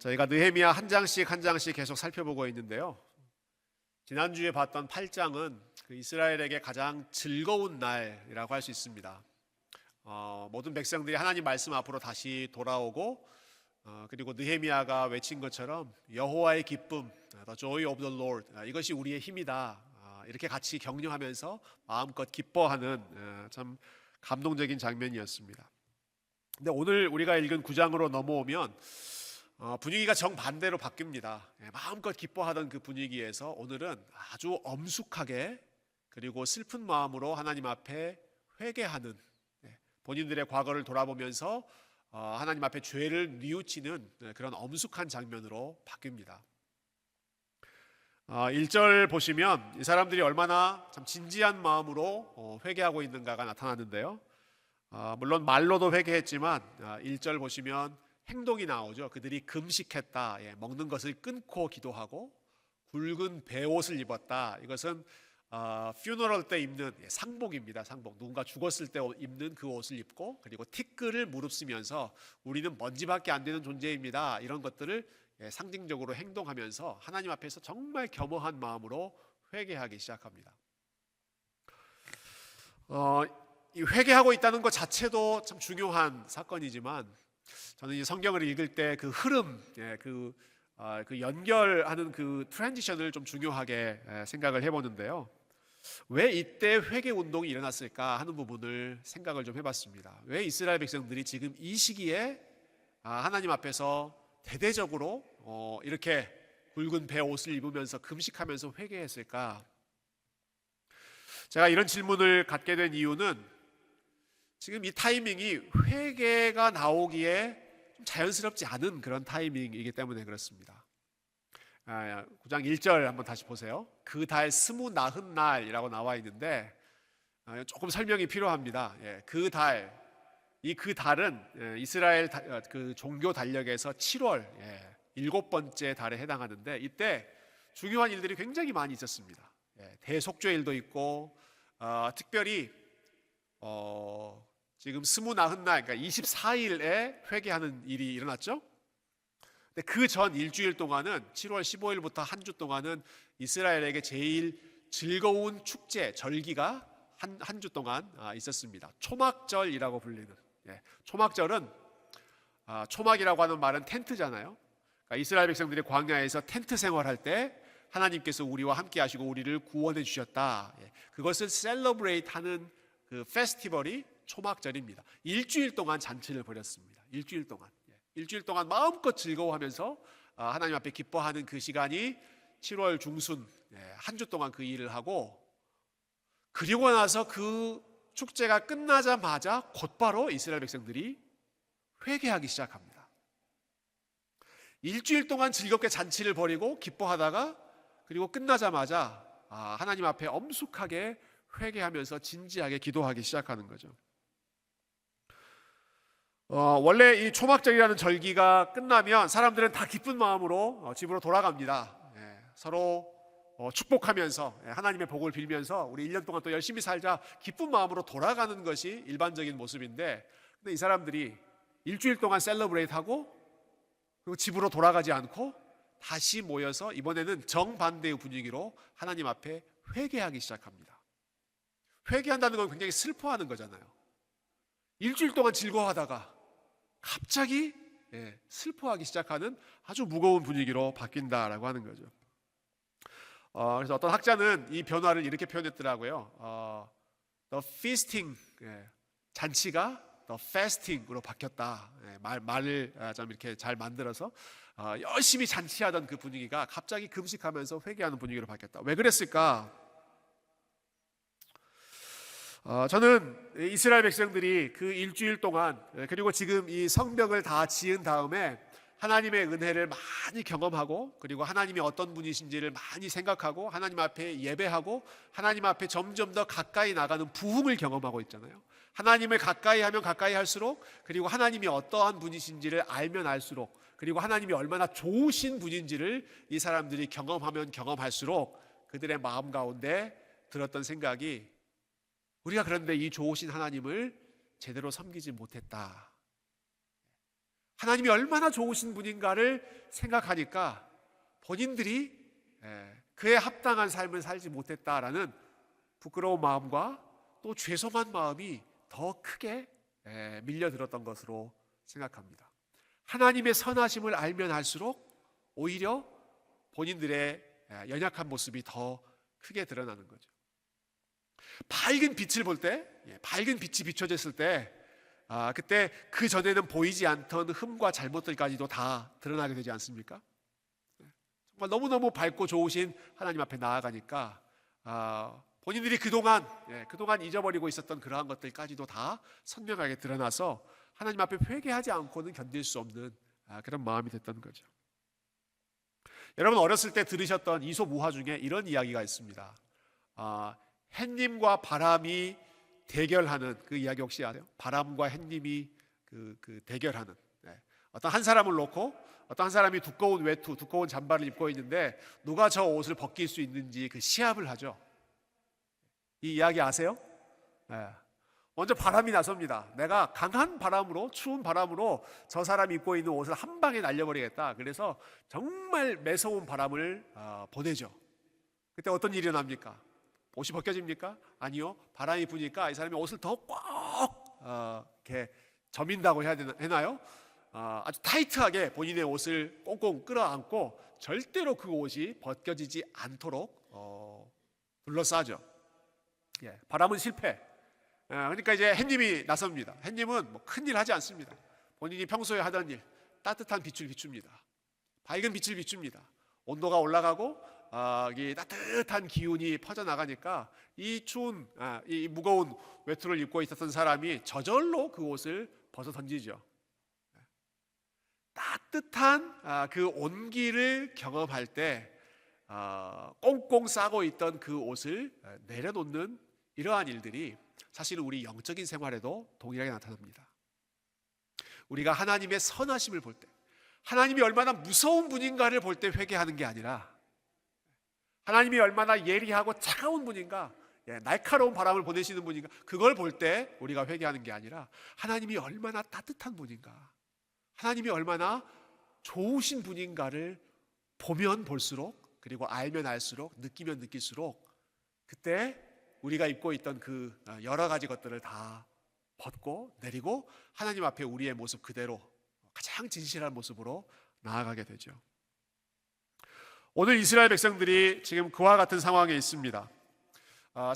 저희가 느헤미야 한 장씩 한 장씩 계속 살펴보고 있는데요. 지난주에 봤던 8장은 그 이스라엘에게 가장 즐거운 날이라고 할 수 있습니다. 모든 백성들이 하나님 말씀 앞으로 다시 돌아오고 그리고 느헤미야가 외친 것처럼 여호와의 기쁨, The joy of the Lord, 이것이 우리의 힘이다, 이렇게 같이 격려하면서 마음껏 기뻐하는 참 감동적인 장면이었습니다. 근데 오늘 우리가 읽은 9장으로 넘어오면 분위기가 정반대로 바뀝니다. 마음껏 기뻐하던 그 분위기에서 오늘은 아주 엄숙하게 그리고 슬픈 마음으로 하나님 앞에 회개하는, 본인들의 과거를 돌아보면서 하나님 앞에 죄를 뉘우치는 그런 엄숙한 장면으로 바뀝니다. 1절 보시면 이 사람들이 얼마나 참 진지한 마음으로 회개하고 있는가가 나타나는데요. 물론 말로도 회개했지만 1절 보시면 행동이 나오죠. 그들이 금식했다, 먹는 것을 끊고 기도하고 굵은 베옷을 입었다. 이것은 퓨너럴 때 입는 상복입니다. 상복. 누군가 죽었을 때 입는 그 옷을 입고, 그리고 티끌을 무릅쓰면서 우리는 먼지밖에 안 되는 존재입니다, 이런 것들을 상징적으로 행동하면서 하나님 앞에서 정말 겸허한 마음으로 회개하기 시작합니다. 이 회개하고 있다는 것 자체도 참 중요한 사건이지만, 저는 이 성경을 읽을 때 그 흐름, 그 연결하는 그 트랜지션을 좀 중요하게 생각을 해보는데요. 왜 이때 회개 운동이 일어났을까 하는 부분을 생각을 좀 해봤습니다. 왜 이스라엘 백성들이 지금 이 시기에 하나님 앞에서 대대적으로 이렇게 굵은 베옷을 입으면서 금식하면서 회개했을까? 제가 이런 질문을 갖게 된 이유는 지금 이 타이밍이 회개가 나오기에 좀 자연스럽지 않은 그런 타이밍이기 때문에 그렇습니다. 9장 1절 한번 다시 보세요. 그 달 29날이라고 나와 있는데 조금 설명이 필요합니다. 그 달, 그 달은 이스라엘 그 종교 달력에서 7월 7번째 달에 해당하는데, 이때 중요한 일들이 굉장히 많이 있었습니다. 대속죄일도 있고, 특별히 지금 29날, 그러니까 24일에 회개하는 일이 일어났죠. 근데 그 전 일주일 동안은 7월 15일부터 한 주 동안은 이스라엘에게 제일 즐거운 축제, 절기가 한 주 동안 있었습니다. 초막절이라고 불리는. 초막절은 초막이라고 하는 말은 텐트잖아요. 그러니까 이스라엘 백성들이 광야에서 텐트 생활할 때 하나님께서 우리와 함께 하시고 우리를 구원해 주셨다, 그것을 셀러브레이트 하는 그 페스티벌이 초막절입니다. 일주일 동안 잔치를 벌였습니다. 일주일 동안 마음껏 즐거워하면서 하나님 앞에 기뻐하는 그 시간이 7월 중순 한 주 동안 그 일을 하고, 그리고 나서 그 축제가 끝나자마자 곧바로 이스라엘 백성들이 회개하기 시작합니다. 일주일 동안 즐겁게 잔치를 벌이고 기뻐하다가, 그리고 끝나자마자 하나님 앞에 엄숙하게 회개하면서 진지하게 기도하기 시작하는 거죠. 원래 이 초막절이라는 절기가 끝나면 사람들은 다 기쁜 마음으로 집으로 돌아갑니다. 서로 축복하면서 하나님의 복을 빌면서 우리 1년 동안 또 열심히 살자, 기쁜 마음으로 돌아가는 것이 일반적인 모습인데, 근데 이 사람들이 일주일 동안 셀러브레이트하고 그리고 집으로 돌아가지 않고 다시 모여서 이번에는 정반대의 분위기로 하나님 앞에 회개하기 시작합니다. 회개한다는 건 굉장히 슬퍼하는 거잖아요. 일주일 동안 즐거워하다가 갑자기 슬퍼하기 시작하는 아주 무거운 분위기로 바뀐다라고 하는 거죠. 그래서 어떤 학자는 이 변화를 이렇게 표현했더라고요. The feasting, 잔치가 The fasting으로 바뀌었다. 말을 좀 이렇게 잘 만들어서 열심히 잔치하던 그 분위기가 갑자기 금식하면서 회개하는 분위기로 바뀌었다. 왜 그랬을까? 저는 이스라엘 백성들이 그 일주일 동안, 그리고 지금 이 성벽을 다 지은 다음에 하나님의 은혜를 많이 경험하고, 그리고 하나님이 어떤 분이신지를 많이 생각하고 하나님 앞에 예배하고 하나님 앞에 점점 더 가까이 나가는 부흥을 경험하고 있잖아요. 하나님을 가까이 하면 가까이 할수록, 그리고 하나님이 어떠한 분이신지를 알면 알수록, 그리고 하나님이 얼마나 좋으신 분인지를 이 사람들이 경험하면 경험할수록 그들의 마음 가운데 들었던 생각이, 우리가 그런데 이 좋으신 하나님을 제대로 섬기지 못했다. 하나님이 얼마나 좋으신 분인가를 생각하니까 본인들이 그에 합당한 삶을 살지 못했다라는 부끄러운 마음과 또 죄송한 마음이 더 크게 밀려들었던 것으로 생각합니다. 하나님의 선하심을 알면 알수록 오히려 본인들의 연약한 모습이 더 크게 드러나는 거죠. 밝은 빛을 볼 때, 밝은 빛이 비춰졌을 때, 그때 그 전에는 보이지 않던 흠과 잘못들까지도 다 드러나게 되지 않습니까? 정말 너무너무 밝고 좋으신 하나님 앞에 나아가니까 본인들이 그동안 잊어버리고 있었던 그러한 것들까지도 다 선명하게 드러나서 하나님 앞에 회개하지 않고는 견딜 수 없는 그런 마음이 됐던 거죠. 여러분 어렸을 때 들으셨던 이솝우화 중에 이런 이야기가 있습니다. 햇님과 바람이 대결하는 그 이야기 혹시 아세요? 바람과 햇님이 그 대결하는, 어떤 한 사람을 놓고 어떤 한 사람이 두꺼운 외투, 두꺼운 잠바를 입고 있는데 누가 저 옷을 벗길 수 있는지 그 시합을 하죠. 이 이야기 아세요? 먼저 바람이 나섭니다. 내가 강한 바람으로, 추운 바람으로 저 사람이 입고 있는 옷을 한 방에 날려버리겠다. 그래서 정말 매서운 바람을 보내죠. 그때 어떤 일이 일어납니까? 옷이 벗겨집니까? 아니요. 바람이 부니까 이 사람이 옷을 더 꼭 이렇게 저민다고 해야 되나요? 아주 타이트하게 본인의 옷을 꽁꽁 끌어안고 절대로 그 옷이 벗겨지지 않도록 둘러싸죠. 바람은 실패. 그러니까 이제 햇님이 나섭니다. 햇님은 뭐 큰일 하지 않습니다. 본인이 평소에 하던 일, 따뜻한 빛을 비춥니다. 밝은 빛을 비춥니다. 온도가 올라가고 이 따뜻한 기운이 퍼져나가니까 이 추운, 이 무거운 외투를 입고 있었던 사람이 저절로 그 옷을 벗어 던지죠. 따뜻한 그 온기를 경험할 때 꽁꽁 싸고 있던 그 옷을 내려놓는 이러한 일들이 사실은 우리 영적인 생활에도 동일하게 나타납니다. 우리가 하나님의 선하심을 볼 때, 하나님이 얼마나 무서운 분인가를 볼 때 회개하는 게 아니라 하나님이 얼마나 예리하고 차가운 분인가, 날카로운 바람을 보내시는 분인가, 그걸 볼 때 우리가 회개하는 게 아니라 하나님이 얼마나 따뜻한 분인가, 하나님이 얼마나 좋으신 분인가를 보면 볼수록, 그리고 알면 알수록, 느끼면 느낄수록 그때 우리가 입고 있던 그 여러 가지 것들을 다 벗고 내리고 하나님 앞에 우리의 모습 그대로 가장 진실한 모습으로 나아가게 되죠. 오늘 이스라엘 백성들이 지금 그와 같은 상황에 있습니다.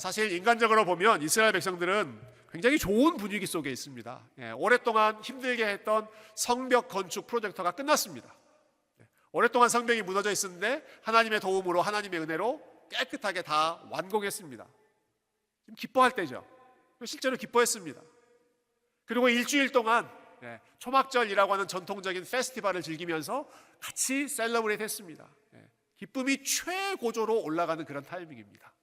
사실 인간적으로 보면 이스라엘 백성들은 굉장히 좋은 분위기 속에 있습니다. 오랫동안 힘들게 했던 성벽 건축 프로젝트가 끝났습니다. 오랫동안 성벽이 무너져 있었는데 하나님의 도움으로, 하나님의 은혜로 깨끗하게 다 완공했습니다. 지금 기뻐할 때죠. 실제로 기뻐했습니다. 그리고 일주일 동안 초막절이라고 하는 전통적인 페스티벌을 즐기면서 같이 셀러브레이트 했습니다. 기쁨이 최고조로 올라가는 그런 타이밍입니다.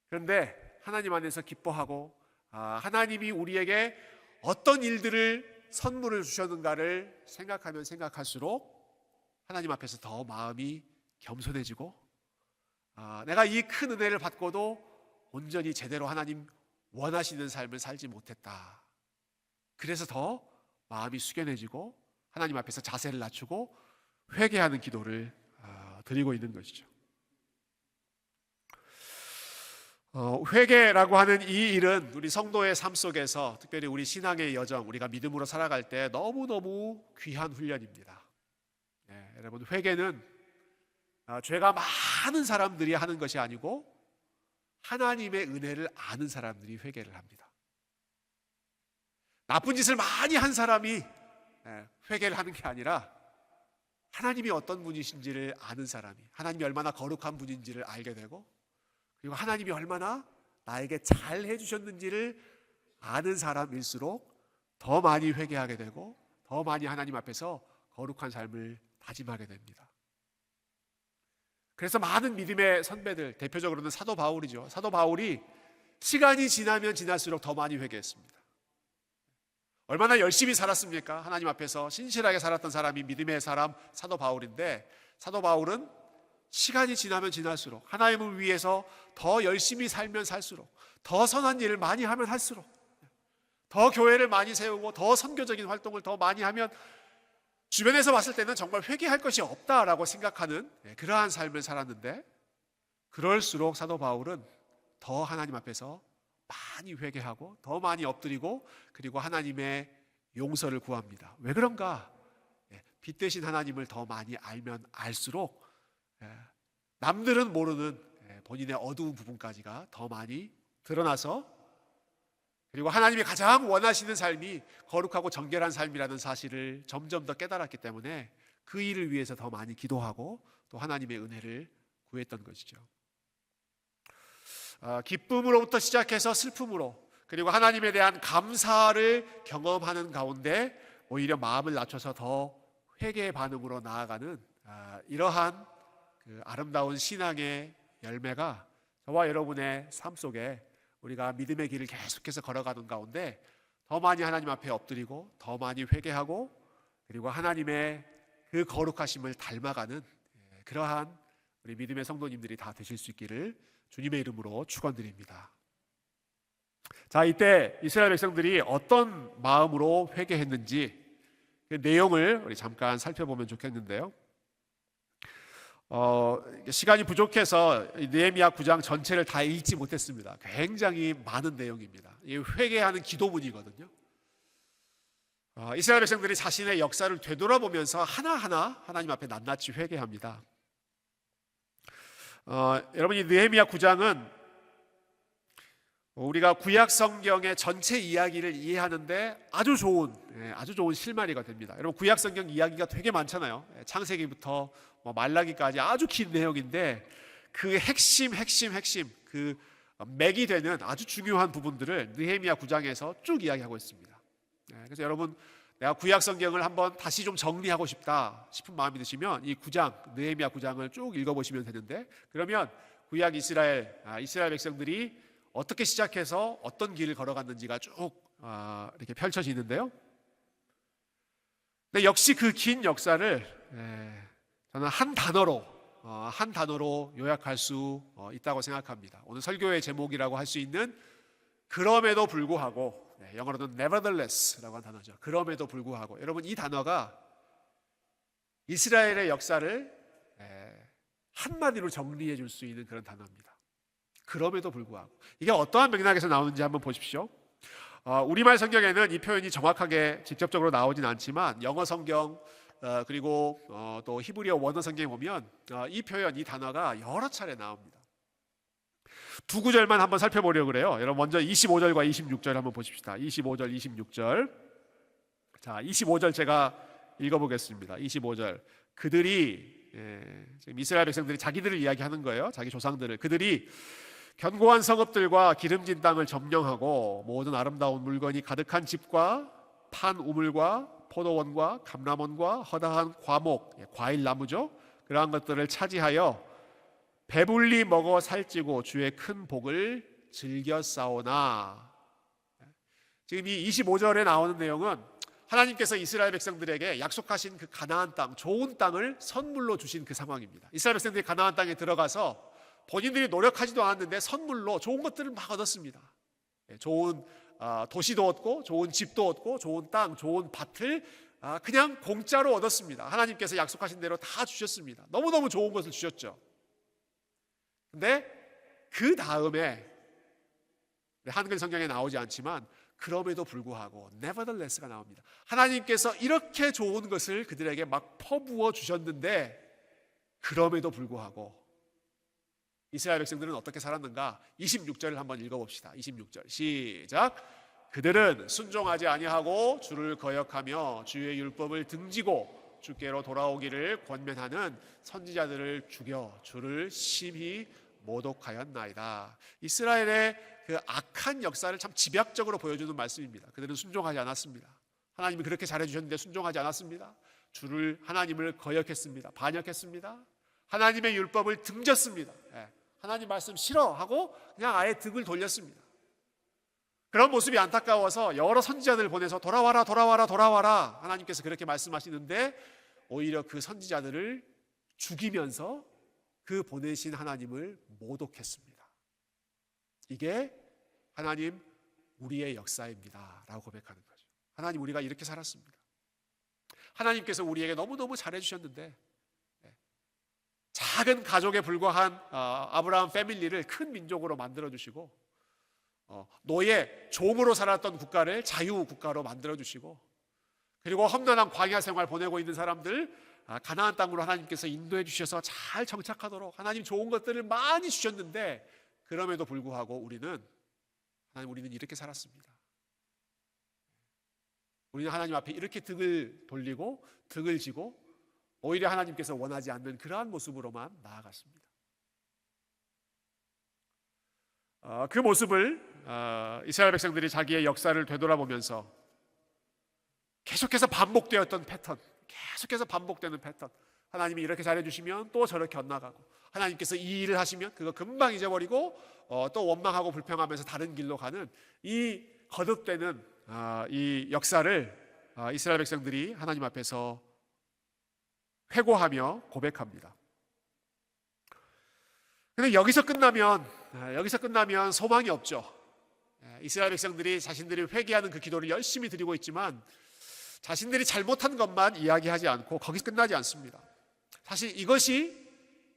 그런데 하나님 안에서 기뻐하고 하나님이 우리에게 어떤 일들을 선물을 주셨는가를 생각하면 생각할수록 하나님 앞에서 더 마음이 겸손해지고 내가 이 큰 은혜를 받고도 온전히 제대로 하나님 원하시는 삶을 살지 못했다. 그래서 더 마음이 숙연해지고 하나님 앞에서 자세를 낮추고 회개하는 기도를 드리고 있는 것이죠. 회개라고 하는 이 일은 우리 성도의 삶 속에서, 특별히 우리 신앙의 여정, 우리가 믿음으로 살아갈 때 너무너무 귀한 훈련입니다. 여러분, 회개는 죄가 많은 사람들이 하는 것이 아니고 하나님의 은혜를 아는 사람들이 회개를 합니다. 나쁜 짓을 많이 한 사람이 회개를 하는 게 아니라 하나님이 어떤 분이신지를 아는 사람이, 하나님이 얼마나 거룩한 분인지를 알게 되고, 그리고 하나님이 얼마나 나에게 잘 해주셨는지를 아는 사람일수록 더 많이 회개하게 되고 더 많이 하나님 앞에서 거룩한 삶을 다짐하게 됩니다. 그래서 많은 믿음의 선배들, 대표적으로는 사도 바울이죠. 사도 바울이 시간이 지나면 지날수록 더 많이 회개했습니다. 얼마나 열심히 살았습니까? 하나님 앞에서 신실하게 살았던 사람이 믿음의 사람 사도 바울인데, 사도 바울은 시간이 지나면 지날수록 하나님을 위해서 더 열심히 살면 살수록, 더 선한 일을 많이 하면 할수록, 더 교회를 많이 세우고 더 선교적인 활동을 더 많이 하면 주변에서 봤을 때는 정말 회개할 것이 없다라고 생각하는 그러한 삶을 살았는데, 그럴수록 사도 바울은 더 하나님 앞에서 많이 회개하고 더 많이 엎드리고 그리고 하나님의 용서를 구합니다. 왜 그런가? 빛 대신 하나님을 더 많이 알면 알수록 남들은 모르는 본인의 어두운 부분까지가 더 많이 드러나서, 그리고 하나님이 가장 원하시는 삶이 거룩하고 정결한 삶이라는 사실을 점점 더 깨달았기 때문에 그 일을 위해서 더 많이 기도하고 또 하나님의 은혜를 구했던 것이죠. 기쁨으로부터 시작해서 슬픔으로, 그리고 하나님에 대한 감사를 경험하는 가운데 오히려 마음을 낮춰서 더 회개의 반응으로 나아가는 이러한 그 아름다운 신앙의 열매가 저와 여러분의 삶 속에 우리가 믿음의 길을 계속해서 걸어가는 가운데 더 많이 하나님 앞에 엎드리고 더 많이 회개하고 그리고 하나님의 그 거룩하심을 닮아가는 그러한 우리 믿음의 성도님들이 다 되실 수 있기를 주님의 이름으로 축원드립니다. 자, 이때 이스라엘 백성들이 어떤 마음으로 회개했는지 그 내용을 우리 잠깐 살펴보면 좋겠는데요. 시간이 부족해서 느헤미야 9장 전체를 다 읽지 못했습니다. 굉장히 많은 내용입니다. 이 회개하는 기도문이거든요. 이스라엘 백성들이 자신의 역사를 되돌아보면서 하나하나 하나님 앞에 낱낱이 회개합니다. 여러분, 이 느헤미야 9장은 우리가 구약 성경의 전체 이야기를 이해하는데 아주 좋은 실마리가 됩니다. 여러분, 구약 성경 이야기가 되게 많잖아요. 창세기부터 말라기까지 아주 긴 내용인데 그 핵심 그 맥이 되는 아주 중요한 부분들을 느헤미야 9장에서 쭉 이야기하고 있습니다. 그래서 여러분, 내가 구약 성경을 한번 다시 좀 정리하고 싶다 싶은 마음이 드시면 이 9장, 느헤미야 9장을 쭉 읽어보시면 되는데, 그러면 구약 이스라엘 백성들이 어떻게 시작해서 어떤 길을 걸어갔는지가 쭉 이렇게 펼쳐지는데요. 근데 역시 그 긴 역사를 저는 한 단어로 요약할 수 있다고 생각합니다. 오늘 설교의 제목이라고 할 수 있는 그럼에도 불구하고, 영어로는 nevertheless라고 하는 단어죠. 그럼에도 불구하고. 여러분, 이 단어가 이스라엘의 역사를 한마디로 정리해 줄 수 있는 그런 단어입니다. 그럼에도 불구하고. 이게 어떠한 맥락에서 나오는지 한번 보십시오. 우리말 성경에는 이 표현이 정확하게 직접적으로 나오진 않지만 영어 성경 그리고 또 히브리어 원어 성경에 보면 이 표현, 이 단어가 여러 차례 나옵니다. 두 구절만 한번 살펴보려고 그래요. 여러분, 먼저 25절과 26절 한번 보십시다. 25절, 26절. 자, 25절 제가 읽어보겠습니다. 25절. 그들이, 지금 이스라엘 백성들이 자기들을 이야기하는 거예요. 자기 조상들을. 그들이 견고한 성읍들과 기름진 땅을 점령하고 모든 아름다운 물건이 가득한 집과 판 우물과 포도원과 감람원과 허다한 과목, 과일나무죠. 그러한 것들을 차지하여 배불리 먹어 살찌고 주의 큰 복을 즐겨 싸우나. 지금 이 25절에 나오는 내용은 하나님께서 이스라엘 백성들에게 약속하신 그 가나안 땅, 좋은 땅을 선물로 주신 그 상황입니다. 이스라엘 백성들이 가나안 땅에 들어가서 본인들이 노력하지도 않았는데 선물로 좋은 것들을 막 얻었습니다. 좋은 도시도 얻고 좋은 집도 얻고 좋은 땅, 좋은 밭을 그냥 공짜로 얻었습니다. 하나님께서 약속하신 대로 다 주셨습니다. 너무너무 좋은 것을 주셨죠. 근데 그 다음에 한글 성경에 나오지 않지만 그럼에도 불구하고 nevertheless가 나옵니다. 하나님께서 이렇게 좋은 것을 그들에게 막 퍼부어 주셨는데 그럼에도 불구하고 이스라엘 백성들은 어떻게 살았는가? 26절을 한번 읽어봅시다. 26절 시작. 그들은 순종하지 아니하고 주를 거역하며 주의 율법을 등지고 주께로 돌아오기를 권면하는 선지자들을 죽여 주를 심히 모독하였나이다. 이스라엘의 그 악한 역사를 참 집약적으로 보여주는 말씀입니다. 그들은 순종하지 않았습니다. 하나님이 그렇게 잘해주셨는데 순종하지 않았습니다. 하나님을 거역했습니다. 반역했습니다. 하나님의 율법을 등졌습니다. 하나님 말씀 싫어하고 그냥 아예 등을 돌렸습니다. 그런 모습이 안타까워서 여러 선지자들을 보내서 돌아와라 하나님께서 그렇게 말씀하시는데 오히려 그 선지자들을 죽이면서 그 보내신 하나님을 모독했습니다. 이게 하나님 우리의 역사입니다 라고 고백하는 거죠. 하나님, 우리가 이렇게 살았습니다. 하나님께서 우리에게 너무너무 잘해주셨는데 작은 가족에 불과한 아브라함 패밀리를 큰 민족으로 만들어주시고 노예, 종으로 살았던 국가를 자유국가로 만들어주시고 그리고 험난한 광야 생활 보내고 있는 사람들 가나안 땅으로 하나님께서 인도해 주셔서 잘 정착하도록 하나님 좋은 것들을 많이 주셨는데 그럼에도 불구하고 우리는 이렇게 살았습니다. 우리는 하나님 앞에 이렇게 등을 돌리고 등을 지고 오히려 하나님께서 원하지 않는 그러한 모습으로만 나아갔습니다. 그 모습을 이스라엘 백성들이 자기의 역사를 되돌아보면서 계속해서 반복되었던 패턴, 계속해서 반복되는 패턴. 하나님이 이렇게 잘해주시면 또 저렇게 엇나가고 하나님께서 이 일을 하시면 그거 금방 잊어버리고 또 원망하고 불평하면서 다른 길로 가는 이 거듭되는 이 역사를 이스라엘 백성들이 하나님 앞에서 회고하며 고백합니다. 그런데 여기서 끝나면 소망이 없죠. 이스라엘 백성들이 자신들이 회개하는 그 기도를 열심히 드리고 있지만 자신들이 잘못한 것만 이야기하지 않고 거기서 끝나지 않습니다. 사실 이것이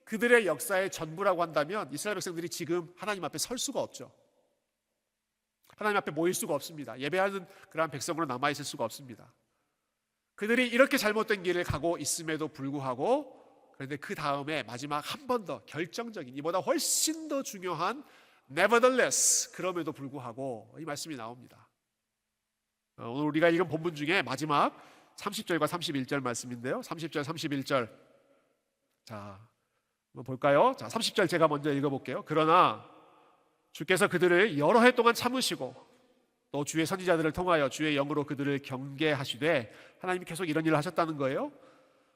그들의 역사의 전부라고 한다면 이스라엘 백성들이 지금 하나님 앞에 설 수가 없죠. 하나님 앞에 모일 수가 없습니다. 예배하는 그러한 백성으로 남아있을 수가 없습니다. 그들이 이렇게 잘못된 길을 가고 있음에도 불구하고 그런데 그 다음에 마지막 한 번 더 결정적인 이보다 훨씬 더 중요한 nevertheless 그럼에도 불구하고 이 말씀이 나옵니다. 오늘 우리가 읽은 본문 중에 마지막 30절과 31절 말씀인데요. 30절 31절 자 한번 볼까요? 자 30절 제가 먼저 읽어볼게요. 그러나 주께서 그들을 여러 해 동안 참으시고 또 주의 선지자들을 통하여 주의 영으로 그들을 경계하시되 하나님이 계속 이런 일을 하셨다는 거예요.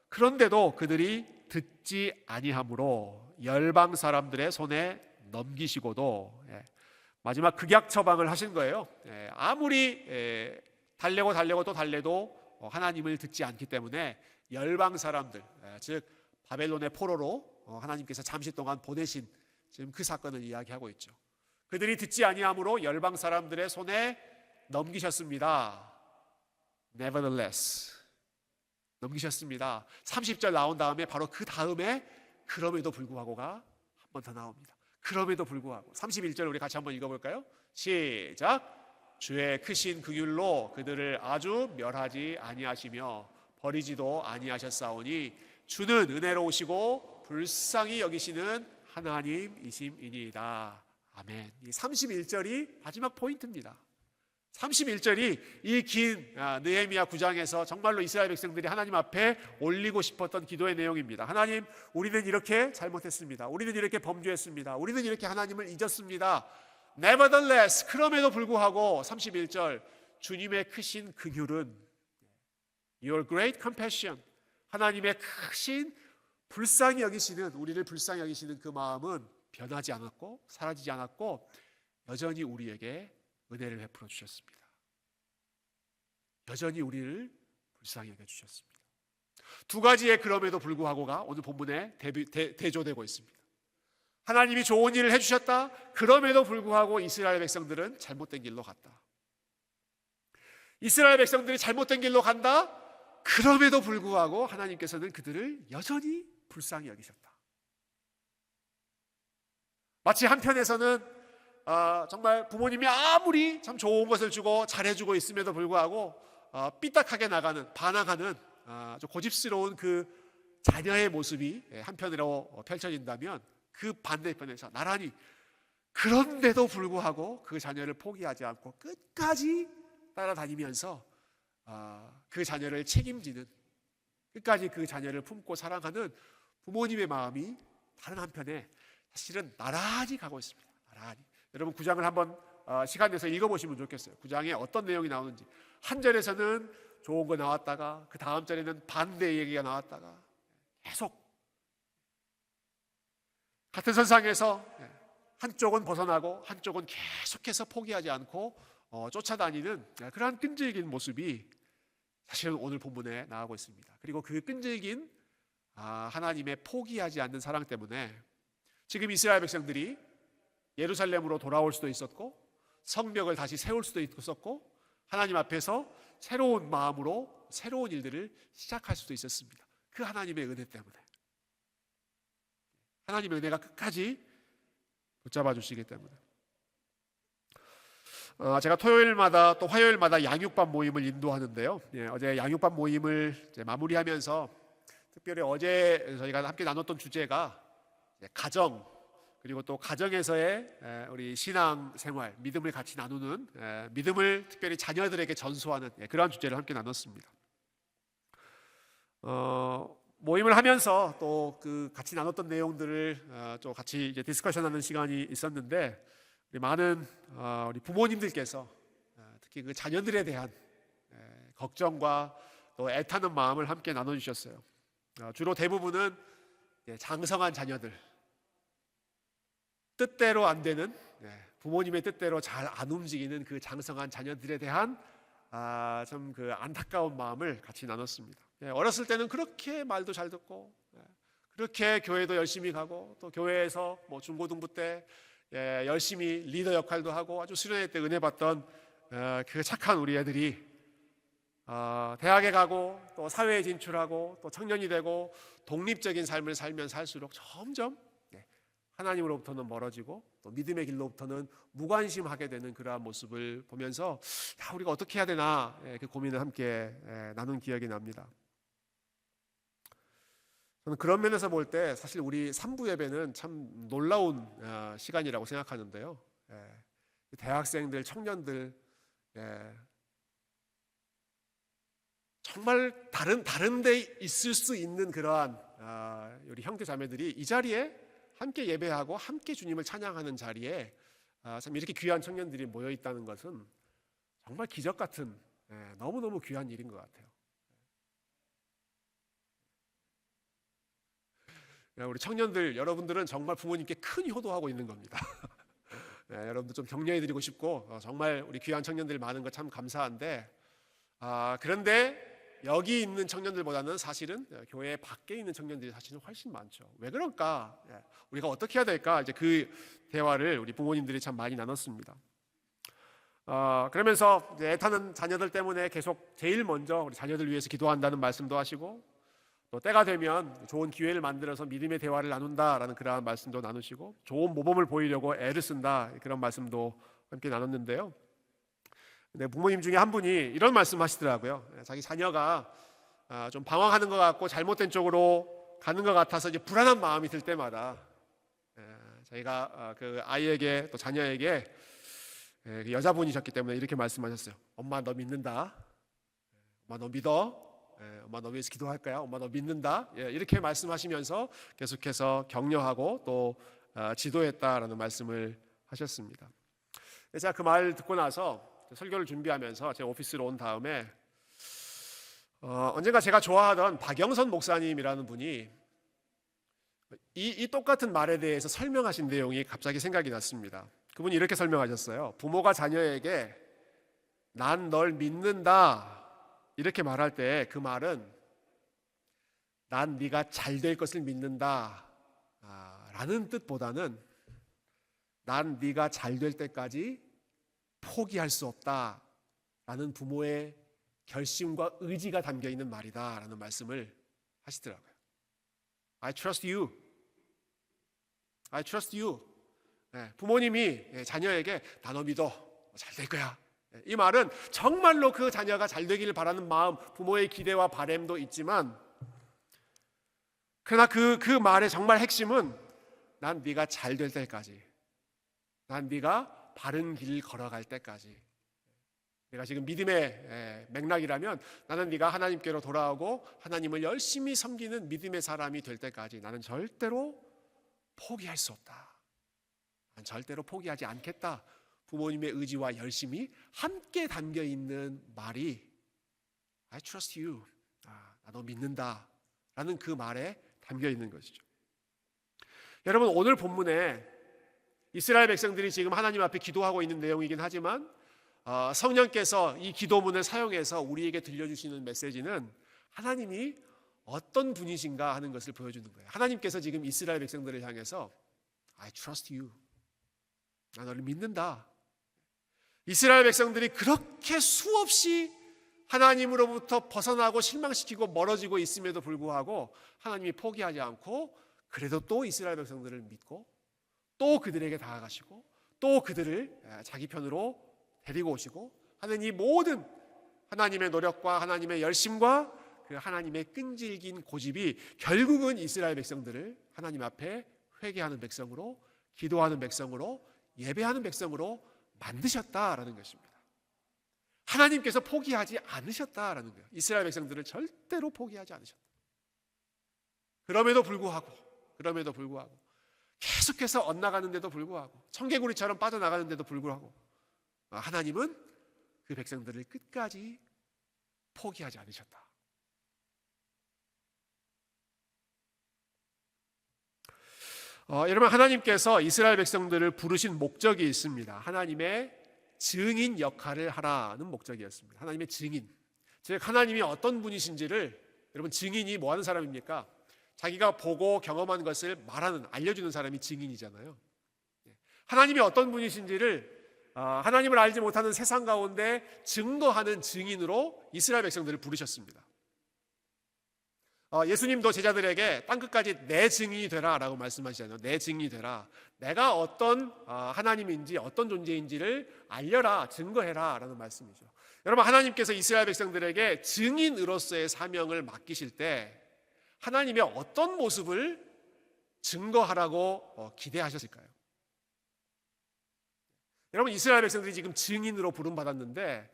그런데도 그들이 듣지 아니함으로 열방 사람들의 손에 넘기시고도 마지막 극약 처방을 하신 거예요. 아무리 달래고 또 달래도 하나님을 듣지 않기 때문에 열방 사람들 즉 바벨론의 포로로 하나님께서 잠시 동안 보내신 지금 그 사건을 이야기하고 있죠. 그들이 듣지 아니함으로 열방 사람들의 손에 넘기셨습니다. Nevertheless 넘기셨습니다. 30절 나온 다음에 바로 그 다음에 그럼에도 불구하고가 한 번 더 나옵니다. 그럼에도 불구하고 31절 우리 같이 한번 읽어볼까요? 시작. 주의 크신 긍휼로 그들을 아주 멸하지 아니하시며 버리지도 아니하셨사오니 주는 은혜로우시고 불쌍히 여기시는 하나님이심이니이다. 아멘. 이 31절이 마지막 포인트입니다. 31절이 이 긴 느헤미야 9장에서 정말로 이스라엘 백성들이 하나님 앞에 올리고 싶었던 기도의 내용입니다. 하나님, 우리는 이렇게 잘못했습니다. 우리는 이렇게 범죄했습니다. 우리는 이렇게 하나님을 잊었습니다. Nevertheless, 그럼에도 불구하고 31절 주님의 크신 긍휼은 Your great compassion, 하나님의 크신 불쌍히 여기시는, 우리를 불쌍히 여기시는 그 마음은 변하지 않았고 사라지지 않았고 여전히 우리에게 은혜를 베풀어 주셨습니다. 여전히 우리를 불쌍히 여겨주셨습니다. 두 가지의 그럼에도 불구하고가 오늘 본문에 대조되고 있습니다. 하나님이 좋은 일을 해주셨다. 그럼에도 불구하고 이스라엘 백성들은 잘못된 길로 갔다. 이스라엘 백성들이 잘못된 길로 간다. 그럼에도 불구하고 하나님께서는 그들을 여전히 불쌍히 여기셨다. 마치 한편에서는 정말 부모님이 아무리 참 좋은 것을 주고 잘해주고 있음에도 불구하고 삐딱하게 나가는, 반항하는 아주 고집스러운 그 자녀의 모습이 한편으로 펼쳐진다면 그 반대편에서 나란히 그런데도 불구하고 그 자녀를 포기하지 않고 끝까지 따라다니면서 그 자녀를 책임지는, 끝까지 그 자녀를 품고 사랑하는 부모님의 마음이 다른 한편에 사실은 나란히 가고 있습니다. 나란히. 여러분 9장을 한번 시간 내서 읽어보시면 좋겠어요. 9장에 어떤 내용이 나오는지. 한 절에서는 좋은 거 나왔다가 그 다음 절에는 반대의 얘기가 나왔다가 계속 같은 선상에서 한쪽은 벗어나고 한쪽은 계속해서 포기하지 않고 쫓아다니는 그러한 끈질긴 모습이 사실은 오늘 본문에 나오고 있습니다. 그리고 그 끈질긴 하나님의 포기하지 않는 사랑 때문에 지금 이스라엘 백성들이 예루살렘으로 돌아올 수도 있었고 성벽을 다시 세울 수도 있었고 하나님 앞에서 새로운 마음으로 새로운 일들을 시작할 수도 있었습니다. 그 하나님의 은혜 때문에. 하나님의 은혜가 끝까지 붙잡아 주시기 때문에. 제가 토요일마다 또 화요일마다 양육반 모임을 인도하는데요. 어제 양육반 모임을 이제 마무리하면서 특별히 어제 저희가 함께 나눴던 주제가 가정, 그리고 또 가정에서의 우리 신앙 생활, 믿음을 같이 나누는, 믿음을 특별히 자녀들에게 전수하는 그러한 주제를 함께 나눴습니다. 모임을 하면서 또 그 같이 나눴던 내용들을 또 같이 이제 디스커션하는 시간이 있었는데, 우리 많은 우리 부모님들께서 특히 그 자녀들에 대한 걱정과 또 애타는 마음을 함께 나눠주셨어요. 주로 대부분은 장성한 자녀들, 뜻대로 안 되는, 부모님의 뜻대로 잘 안 움직이는 그 장성한 자녀들에 대한 좀 그 안타까운 마음을 같이 나눴습니다. 어렸을 때는 그렇게 말도 잘 듣고, 그렇게 교회도 열심히 가고, 또 교회에서 뭐 중고등부 때 열심히 리더 역할도 하고 아주 수련회 때 은혜 받던 그 착한 우리 애들이 대학에 가고 또 사회에 진출하고 또 청년이 되고 독립적인 삶을 살면 살수록 점점 하나님으로부터는 멀어지고 또 믿음의 길로부터는 무관심하게 되는 그러한 모습을 보면서 우리가 어떻게 해야 되나 그 고민을 함께 나눈 기억이 납니다. 저는 그런 면에서 볼 때 사실 우리 3부 예배는 참 놀라운 시간이라고 생각하는데요. 대학생들, 청년들, 정말 다른 데 있을 수 있는 그러한 우리 형제 자매들이 이 자리에 함께 예배하고 함께 주님을 찬양하는 자리에 참 이렇게 귀한 청년들이 모여 있다는 것은 정말 기적 같은, 너무너무 귀한 일인 것 같아요. 우리 청년들 여러분들은 정말 부모님께 큰 효도하고 있는 겁니다. 여러분들 좀 격려해드리고 싶고, 정말 우리 귀한 청년들 많은 거 참 감사한데, 그런데 여기 있는 청년들보다는 사실은 교회 밖에 있는 청년들이 사실은 훨씬 많죠. 왜 그럴까? 우리가 어떻게 해야 될까? 이제 그 대화를 우리 부모님들이 참 많이 나눴습니다. 그러면서 이제 애타는 자녀들 때문에 계속 제일 먼저 우리 자녀들 위해서 기도한다는 말씀도 하시고, 또 때가 되면 좋은 기회를 만들어서 믿음의 대화를 나눈다라는 그러한 말씀도 나누시고, 좋은 모범을 보이려고 애를 쓴다 그런 말씀도 함께 나눴는데요. 근데 부모님 중에 한 분이 이런 말씀하시더라고요. 자기 자녀가 좀 방황하는 것 같고 잘못된 쪽으로 가는 것 같아서 이제 불안한 마음이 들 때마다 자기가 그 아이에게 또 자녀에게 여자분이셨기 때문에 이렇게 말씀하셨어요. 엄마 너 믿는다. 엄마 너 믿어. 엄마 너 위해서 기도할 거야. 엄마 너 믿는다. 이렇게 말씀하시면서 계속해서 격려하고 또 지도했다라는 말씀을 하셨습니다. 제가 그 말 듣고 나서 설교를 준비하면서 제 오피스로 온 다음에 언젠가 제가 좋아하던 박영선 목사님이라는 분이 이 똑같은 말에 대해서 설명하신 내용이 갑자기 생각이 났습니다. 그분이 이렇게 설명하셨어요. 부모가 자녀에게 난 널 믿는다 이렇게 말할 때 그 말은 난 네가 잘 될 것을 믿는다 라는 뜻보다는 난 네가 잘 될 때까지 포기할 수 없다 라는 부모의 결심과 의지가 담겨있는 말이다 라는 말씀을 하시더라고요. I trust you. I trust you. 부모님이 자녀에게 나 너 믿어. 잘 될 거야. 이 말은 정말로 그 자녀가 잘 되기를 바라는 마음, 부모의 기대와 바람도 있지만, 그러나 그 말의 정말 핵심은 난 네가 잘 될 때까지, 난 네가 바른 길을 걸어갈 때까지, 내가 지금 믿음의 맥락이라면 나는 네가 하나님께로 돌아오고 하나님을 열심히 섬기는 믿음의 사람이 될 때까지 나는 절대로 포기할 수 없다. 난 절대로 포기하지 않겠다. 부모님의 의지와 열심이 함께 담겨있는 말이 I trust you. 나 너 믿는다 라는 그 말에 담겨있는 것이죠. 여러분, 오늘 본문에 이스라엘 백성들이 지금 하나님 앞에 기도하고 있는 내용이긴 하지만 성령께서 이 기도문을 사용해서 우리에게 들려주시는 메시지는 하나님이 어떤 분이신가 하는 것을 보여주는 거예요. 하나님께서 지금 이스라엘 백성들을 향해서 I trust you. 나 너를 믿는다. 이스라엘 백성들이 그렇게 수없이 하나님으로부터 벗어나고 실망시키고 멀어지고 있음에도 불구하고 하나님이 포기하지 않고 그래도 또 이스라엘 백성들을 믿고 또 그들에게 다가가시고 또 그들을 자기 편으로 데리고 오시고 하는 이 모든 하나님의 노력과 하나님의 열심과 그 하나님의 끈질긴 고집이 결국은 이스라엘 백성들을 하나님 앞에 회개하는 백성으로, 기도하는 백성으로, 예배하는 백성으로 만드셨다라는 것입니다. 하나님께서 포기하지 않으셨다라는 거예요. 이스라엘 백성들을 절대로 포기하지 않으셨다. 그럼에도 불구하고 계속해서 엇나가는데도 불구하고 청개구리처럼 빠져나가는데도 불구하고 하나님은 그 백성들을 끝까지 포기하지 않으셨다. 여러분, 하나님께서 이스라엘 백성들을 부르신 목적이 있습니다. 하나님의 증인 역할을 하라는 목적이었습니다. 하나님의 증인, 즉 하나님이 어떤 분이신지를, 여러분, 증인이 뭐 하는 사람입니까? 자기가 보고 경험한 것을 말하는, 알려주는 사람이 증인이잖아요. 하나님이 어떤 분이신지를 하나님을 알지 못하는 세상 가운데 증거하는 증인으로 이스라엘 백성들을 부르셨습니다. 예수님도 제자들에게 땅끝까지 내 증인이 되라 라고 말씀하시잖아요. 내 증인이 되라. 내가 어떤 하나님인지 어떤 존재인지를 알려라, 증거해라 라는 말씀이죠. 여러분, 하나님께서 이스라엘 백성들에게 증인으로서의 사명을 맡기실 때 하나님의 어떤 모습을 증거하라고 기대하셨을까요? 여러분, 이스라엘 백성들이 지금 증인으로 부름받았는데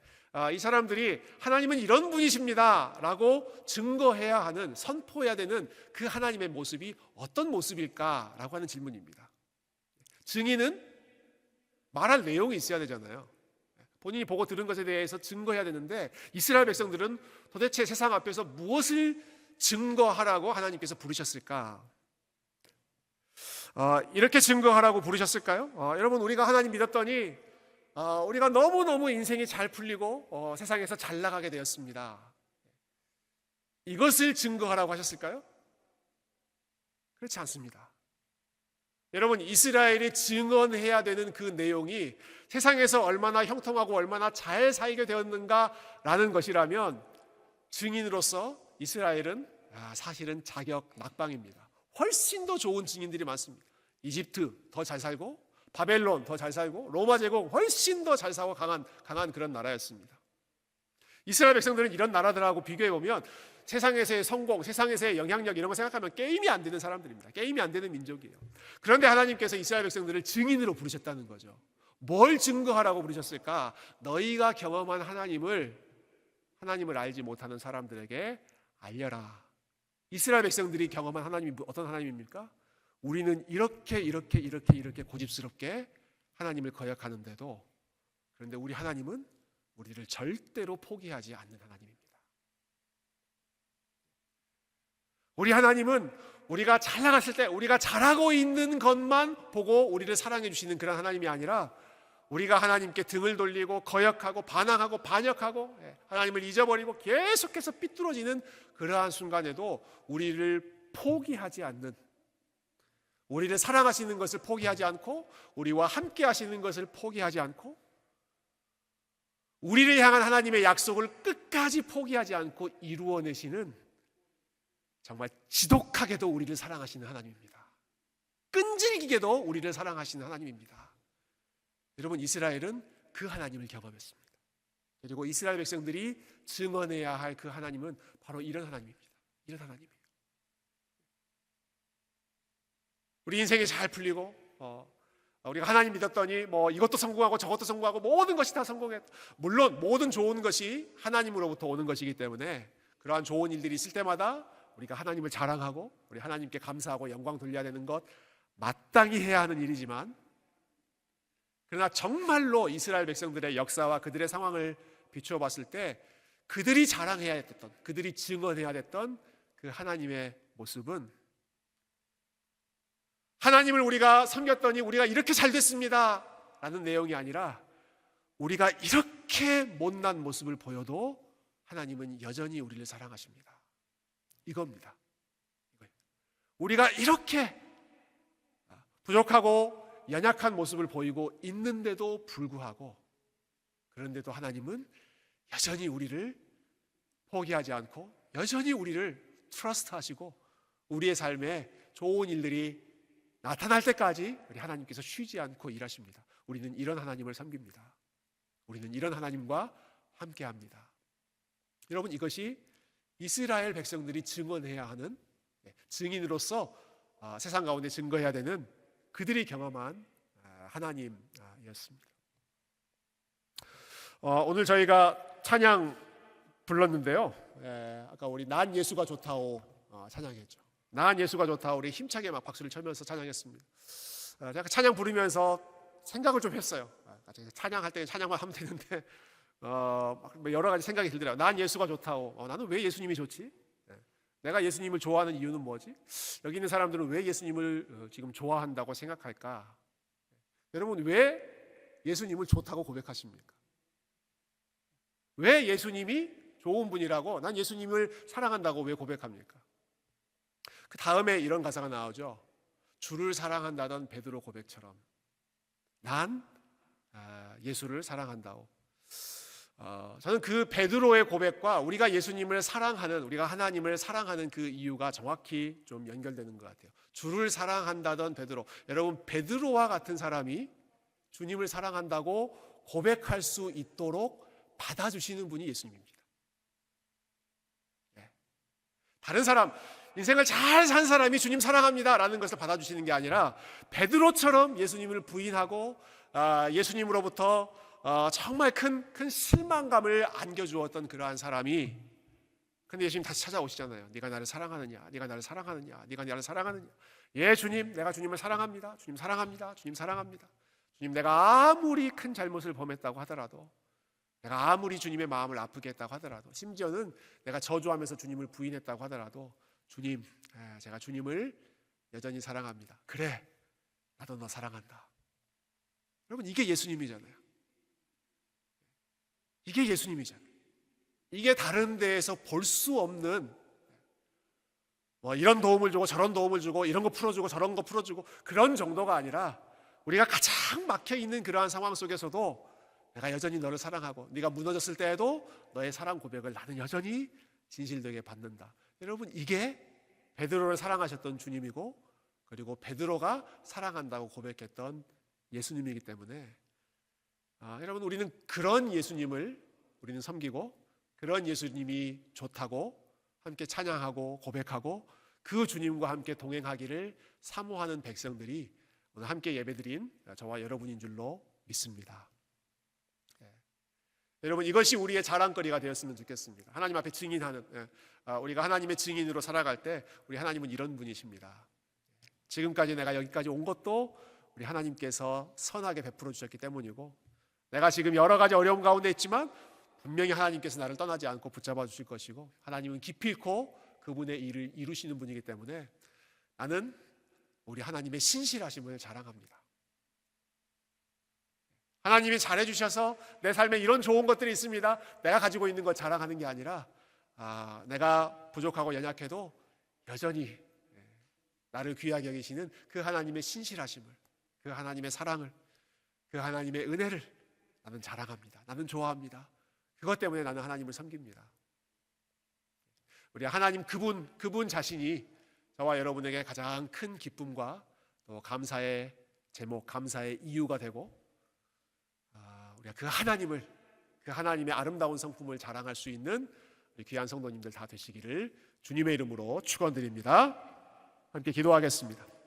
이 사람들이 하나님은 이런 분이십니다 라고 증거해야 하는, 선포해야 되는 그 하나님의 모습이 어떤 모습일까 라고 하는 질문입니다. 증인은 말할 내용이 있어야 되잖아요. 본인이 보고 들은 것에 대해서 증거해야 되는데 이스라엘 백성들은 도대체 세상 앞에서 무엇을 증거하라고 하나님께서 부르셨을까? 이렇게 증거하라고 부르셨을까요? 여러분, 우리가 하나님 믿었더니 우리가 너무너무 인생이 잘 풀리고 세상에서 잘 나가게 되었습니다. 이것을 증거하라고 하셨을까요? 그렇지 않습니다. 여러분, 이스라엘이 증언해야 되는 그 내용이 세상에서 얼마나 형통하고 얼마나 잘 살게 되었는가라는 것이라면 증인으로서 이스라엘은 사실은 자격 낙방입니다. 훨씬 더 좋은 증인들이 많습니다. 이집트 더 잘 살고, 바벨론 더 잘 살고, 로마 제국 훨씬 더 잘 살고 강한 그런 나라였습니다. 이스라엘 백성들은 이런 나라들하고 비교해보면 세상에서의 성공, 세상에서의 영향력 이런 거 생각하면 게임이 안 되는 사람들입니다. 게임이 안 되는 민족이에요. 그런데 하나님께서 이스라엘 백성들을 증인으로 부르셨다는 거죠. 뭘 증거하라고 부르셨을까? 너희가 경험한 하나님을 알지 못하는 사람들에게 알려라. 이스라엘 백성들이 경험한 하나님이 어떤 하나님입니까? 우리는 이렇게 고집스럽게 하나님을 거역하는데도, 그런데 우리 하나님은 우리를 절대로 포기하지 않는 하나님입니다. 우리 하나님은 우리가 잘 나갔을 때 우리가 잘하고 있는 것만 보고 우리를 사랑해 주시는 그런 하나님이 아니라 우리가 하나님께 등을 돌리고 거역하고 반항하고 반역하고 하나님을 잊어버리고 계속해서 삐뚤어지는 그러한 순간에도 우리를 포기하지 않는, 우리를 사랑하시는 것을 포기하지 않고 우리와 함께 하시는 것을 포기하지 않고 우리를 향한 하나님의 약속을 끝까지 포기하지 않고 이루어내시는, 정말 지독하게도 우리를 사랑하시는 하나님입니다. 끈질기게도 우리를 사랑하시는 하나님입니다. 여러분, 이스라엘은 그 하나님을 경험했습니다. 그리고 이스라엘 백성들이 증언해야 할 그 하나님은 바로 이런 하나님입니다. 이런 하나님이에요. 우리 인생이 잘 풀리고 우리가 하나님 믿었더니 뭐 이것도 성공하고 저것도 성공하고 모든 것이 다 성공했다. 물론 모든 좋은 것이 하나님으로부터 오는 것이기 때문에 그러한 좋은 일들이 있을 때마다 우리가 하나님을 자랑하고 우리 하나님께 감사하고 영광 돌려야 되는 것 마땅히 해야 하는 일이지만, 그러나 정말로 이스라엘 백성들의 역사와 그들의 상황을 비추어 봤을 때 그들이 자랑해야 했던, 그들이 증언해야 됐던 그 하나님의 모습은, 하나님을 우리가 섬겼더니 우리가 이렇게 잘 됐습니다 라는 내용이 아니라 우리가 이렇게 못난 모습을 보여도 하나님은 여전히 우리를 사랑하십니다. 이겁니다. 우리가 이렇게 부족하고 연약한 모습을 보이고 있는데도 불구하고, 그런데도 하나님은 여전히 우리를 포기하지 않고 여전히 우리를 트러스트하시고 우리의 삶에 좋은 일들이 나타날 때까지 우리 하나님께서 쉬지 않고 일하십니다. 우리는 이런 하나님을 섬깁니다. 우리는 이런 하나님과 함께합니다. 여러분, 이것이 이스라엘 백성들이 증언해야 하는, 증인으로서 세상 가운데 증거해야 되는 그들이 경험한 하나님이었습니다. 오늘 저희가 찬양 불렀는데요, 아까 우리 난 예수가 좋다오 찬양했죠. 난 예수가 좋다오, 우리 힘차게 막 박수를 쳐면서 찬양했습니다. 제가 찬양 부르면서 생각을 좀 했어요. 찬양할 때 찬양만 하면 되는데 여러 가지 생각이 들더라고요. 난 예수가 좋다오. 나는 왜 예수님이 좋지? 내가 예수님을 좋아하는 이유는 뭐지? 여기 있는 사람들은 왜 예수님을 지금 좋아한다고 생각할까? 여러분, 왜 예수님을 좋다고 고백하십니까? 왜 예수님이 좋은 분이라고, 난 예수님을 사랑한다고 왜 고백합니까? 그 다음에 이런 가사가 나오죠. 주를 사랑한다던 베드로 고백처럼 난 예수를 사랑한다오. 저는 그 베드로의 고백과 우리가 예수님을 사랑하는, 우리가 하나님을 사랑하는 그 이유가 정확히 좀 연결되는 것 같아요. 주를 사랑한다던 베드로, 여러분, 베드로와 같은 사람이 주님을 사랑한다고 고백할 수 있도록 받아주시는 분이 예수님입니다. 다른 사람, 인생을 잘 산 사람이 주님 사랑합니다 라는 것을 받아주시는 게 아니라 베드로처럼 예수님을 부인하고 예수님으로부터 정말 큰 실망감을 안겨주었던 그러한 사람이, 근데 예수님 다시 찾아오시잖아요. 네가 나를 사랑하느냐, 네가 나를 사랑하느냐, 네가 나를 사랑하느냐. 예, 주님, 내가 주님을 사랑합니다. 주님 사랑합니다. 주님 사랑합니다. 주님, 내가 아무리 큰 잘못을 범했다고 하더라도, 내가 아무리 주님의 마음을 아프게 했다고 하더라도, 심지어는 내가 저주하면서 주님을 부인했다고 하더라도, 주님, 제가 주님을 여전히 사랑합니다. 그래, 나도 너 사랑한다. 여러분, 이게 예수님이잖아요. 이게 예수님이잖아요. 이게 다른 데에서 볼 수 없는, 이런 도움을 주고 저런 도움을 주고 이런 거 풀어주고 저런 거 풀어주고 그런 정도가 아니라, 우리가 가장 막혀있는 그러한 상황 속에서도 내가 여전히 너를 사랑하고, 네가 무너졌을 때에도 너의 사랑 고백을 나는 여전히 진실되게 받는다. 여러분, 이게 베드로를 사랑하셨던 주님이고, 그리고 베드로가 사랑한다고 고백했던 예수님이기 때문에 여러분, 우리는 그런 예수님을 우리는 섬기고, 그런 예수님이 좋다고 함께 찬양하고 고백하고 그 주님과 함께 동행하기를 사모하는 백성들이 오늘 함께 예배드린 저와 여러분인 줄로 믿습니다. 여러분, 이것이 우리의 자랑거리가 되었으면 좋겠습니다. 하나님 앞에 증인하는, 우리가 하나님의 증인으로 살아갈 때 우리 하나님은 이런 분이십니다. 지금까지 내가 여기까지 온 것도 우리 하나님께서 선하게 베풀어 주셨기 때문이고, 내가 지금 여러 가지 어려움 가운데 있지만 분명히 하나님께서 나를 떠나지 않고 붙잡아 주실 것이고, 하나님은 기필코 그분의 일을 이루시는 분이기 때문에 나는 우리 하나님의 신실하심을 자랑합니다. 하나님이 잘해주셔서 내 삶에 이런 좋은 것들이 있습니다. 내가 가지고 있는 것 자랑하는 게 아니라 내가 부족하고 연약해도 여전히 나를 귀하게 여기시는 그 하나님의 신실하심을, 그 하나님의 사랑을, 그 하나님의 은혜를 나는 자랑합니다. 나는 좋아합니다. 그것 때문에 나는 하나님을 섬깁니다. 우리 하나님 그분 자신이 저와 여러분에게 가장 큰 기쁨과 또 감사의 제목, 감사의 이유가 되고, 우리가 그 하나님을, 그 하나님의 아름다운 성품을 자랑할 수 있는 우리 귀한 성도님들 다 되시기를 주님의 이름으로 축원드립니다. 함께 기도하겠습니다.